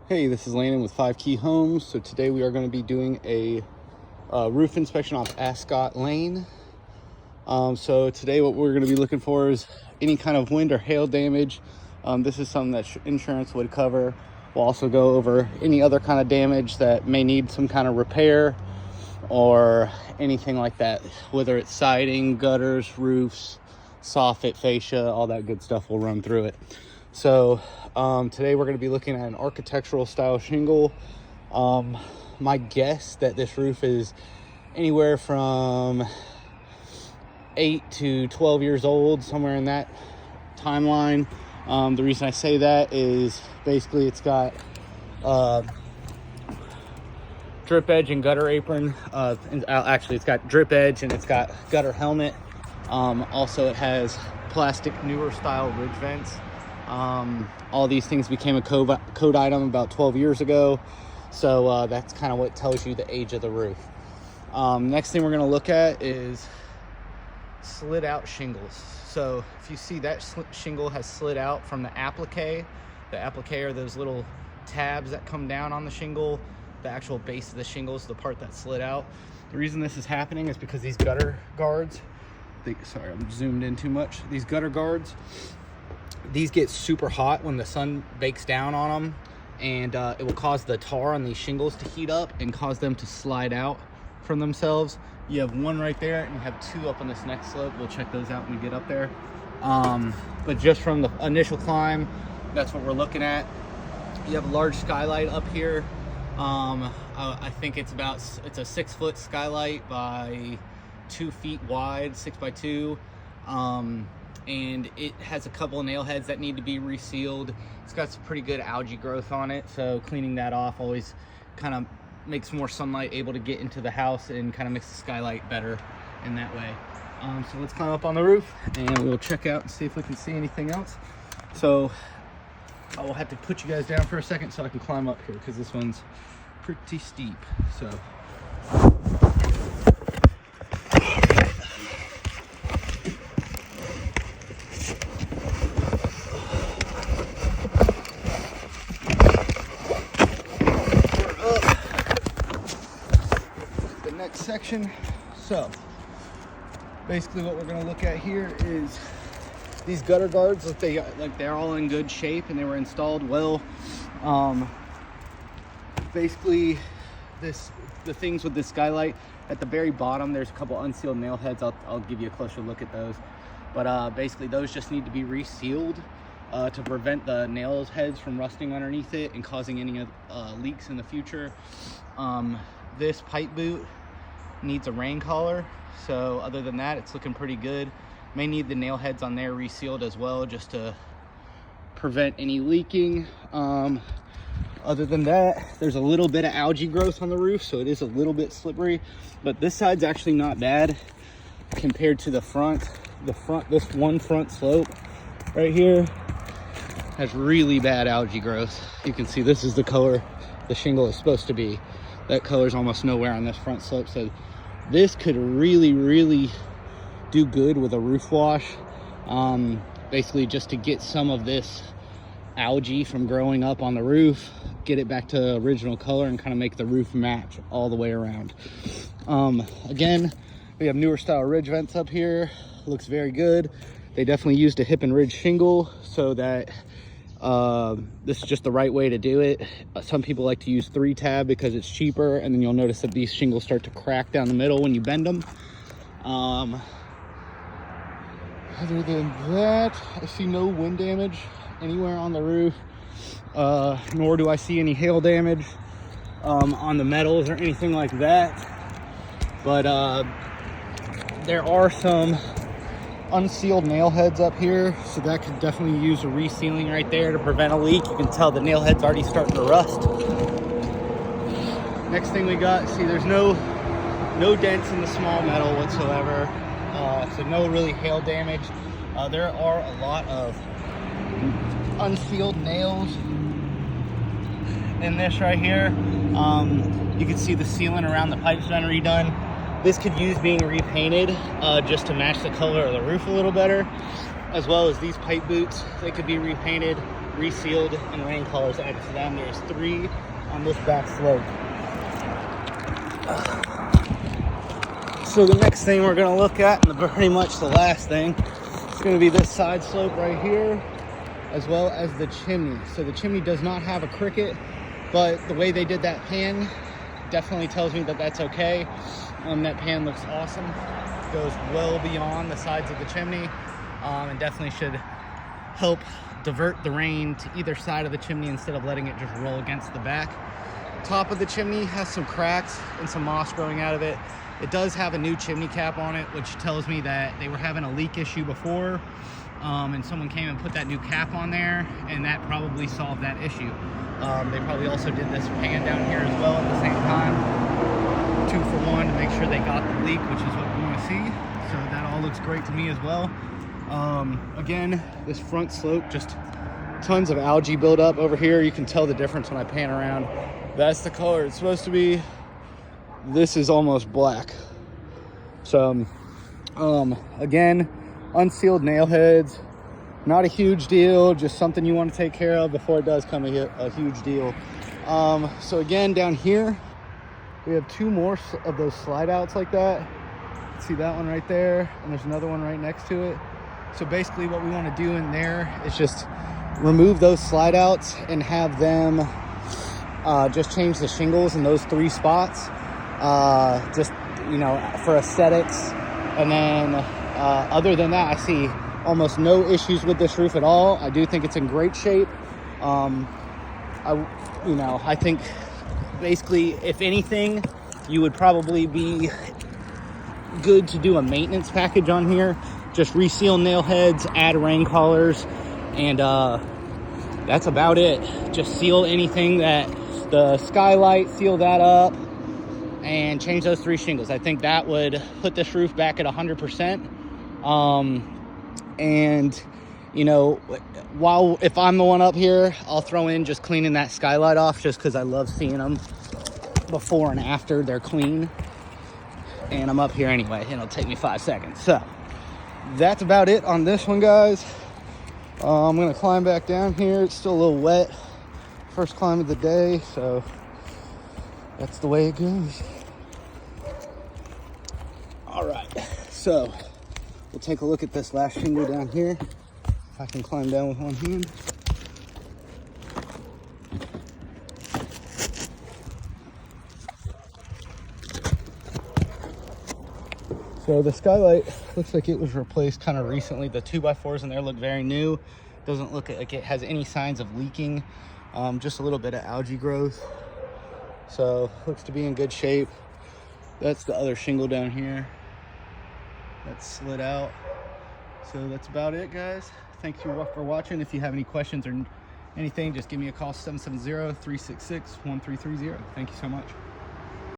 Hey, this is Landon with 5 Key Homes. So today we are going to be doing a roof inspection off Ascot Lane. So today what we're going to be looking for is any kind of wind or hail damage. This is something that insurance would cover. We'll also go over any other kind of damage that may need some kind of repair or anything like that, whether it's siding, gutters, roofs, soffit, fascia, all that good stuff. We'll run through it. So today we're going to be looking at an architectural style shingle. My guess that this roof is anywhere from 8 to 12 years old, somewhere in that timeline. The reason I say that is basically it's got drip edge and gutter apron. Actually, it's got drip edge and it's got gutter helmet. Also, it has plastic newer style ridge vents. All these things became a code item about 12 years ago. So that's kind of what tells you the age of the roof. Next thing we're going to look at is slid out shingles. So if you see that shingle has slid out from the applique are those little tabs that come down on the shingle. The actual base of the shingle is the part that slid out. The reason this is happening is because these gutter guards, sorry, I'm zoomed in too much. These gutter guards, these get super hot when the sun bakes down on them, and it will cause the tar on these shingles to heat up and cause them to slide out from themselves. You have one right there and you have two up on this next slope. We'll check those out when we get up there. But just from the initial climb, that's what we're looking at. You have a large skylight up here. I think it's a 6-foot skylight by 2 feet wide, 6 by 2. And it has a couple of nail heads that need to be resealed. It's got some pretty good algae growth on it, so cleaning that off always kind of makes more sunlight able to get into the house and kind of makes the skylight better in that way. So let's climb up on the roof and we'll check out and see if we can see anything else. So I will have to put you guys down for a second so I can climb up here because this one's pretty steep. So section. So basically what we're going to look at here is these gutter guards. They're all in good shape and they were installed well. Basically the things with this skylight at the very bottom, there's a couple unsealed nail heads. I'll give you a closer look at those, but basically those just need to be resealed to prevent the nail heads from rusting underneath it and causing any leaks in the future. This pipe boot needs a rain collar, so other than that it's looking pretty good. May need the nail heads on there resealed as well just to prevent any leaking. Other than that, there's a little bit of algae growth on the roof, so it is a little bit slippery, but this side's actually not bad compared to the front. This one front slope right here has really bad algae growth. You can see this is the color the shingle is supposed to be. That color's almost nowhere on this front slope, so this could really do good with a roof wash. Basically just to get some of this algae from growing up on the roof, get it back to original color and kind of make the roof match all the way around. Again, we have newer style ridge vents up here. Looks very good. They definitely used a hip and ridge shingle so that this is just the right way to do it. Some people like to use 3-tab because it's cheaper, and then you'll notice that these shingles start to crack down the middle when you bend them. Other than that, I see no wind damage anywhere on the roof, nor do I see any hail damage on the metals or anything like that. But there are some unsealed nail heads up here, so that could definitely use a resealing right there to prevent a leak. You can tell the nail head's already starting to rust. Next thing we got, see there's no dents in the small metal whatsoever, so no really hail damage. There are a lot of unsealed nails in this right here. You can see the sealant around the pipe's been redone. This could use being repainted just to match the color of the roof a little better, as well as these pipe boots. They could be repainted resealed and rain collars added to them. There's 3 on this back slope. So the next thing we're going to look at, and pretty much the last thing, is going to be this side slope right here, as well as the chimney. So the chimney does not have a cricket, but the way they did that pan definitely tells me that that's okay. That pan looks awesome. Goes well beyond the sides of the chimney, and definitely should help divert the rain to either side of the chimney instead of letting it just roll against the back. Top of the chimney has some cracks and some moss growing out of it. It does have a new chimney cap on it, which tells me that they were having a leak issue before, and someone came and put that new cap on there, and that probably solved that issue. They probably also did this pan down here as well at the same time, 2 for 1, to make sure they got the leak, which is what we want to see. So that all looks great to me as well. Again, this front slope, just tons of algae buildup over here. You can tell the difference when I pan around. That's the color it's supposed to be. This is almost black. So again, unsealed nail heads, not a huge deal, just something you want to take care of before it does come a huge deal. So again, down here we have 2 more of those slide outs like that. See that one right there, and there's another one right next to it. So basically what we want to do in there is just remove those slide outs and have them just change the shingles in those 3 spots, just, you know, for aesthetics. And then other than that, I see almost no issues with this roof at all. I do think it's in great shape. I think basically, if anything, you would probably be good to do a maintenance package on here. Just reseal nail heads, add rain collars, and that's about it. Just seal anything that the skylight, seal that up, and change those 3 shingles. I think that would put this roof back at 100%. And you know, if I'm the one up here, I'll throw in just cleaning that skylight off, just because I love seeing them before and after they're clean. And I'm up here anyway, and it'll take me 5 seconds. So that's about it on this one, guys. I'm gonna climb back down here. It's still a little wet, first climb of the day, so that's the way it goes. All right, so we'll take a look at this last shingle down here, if I can climb down with one hand. So the skylight looks like it was replaced kind of recently. The 2x4s in there look very new. Doesn't look like it has any signs of leaking. Just a little bit of algae growth. So looks to be in good shape. That's the other shingle down here that's slid out. So that's about it, guys. Thank you for watching. If you have any questions or anything, just give me a call, 770-366-1330. Thank you so much.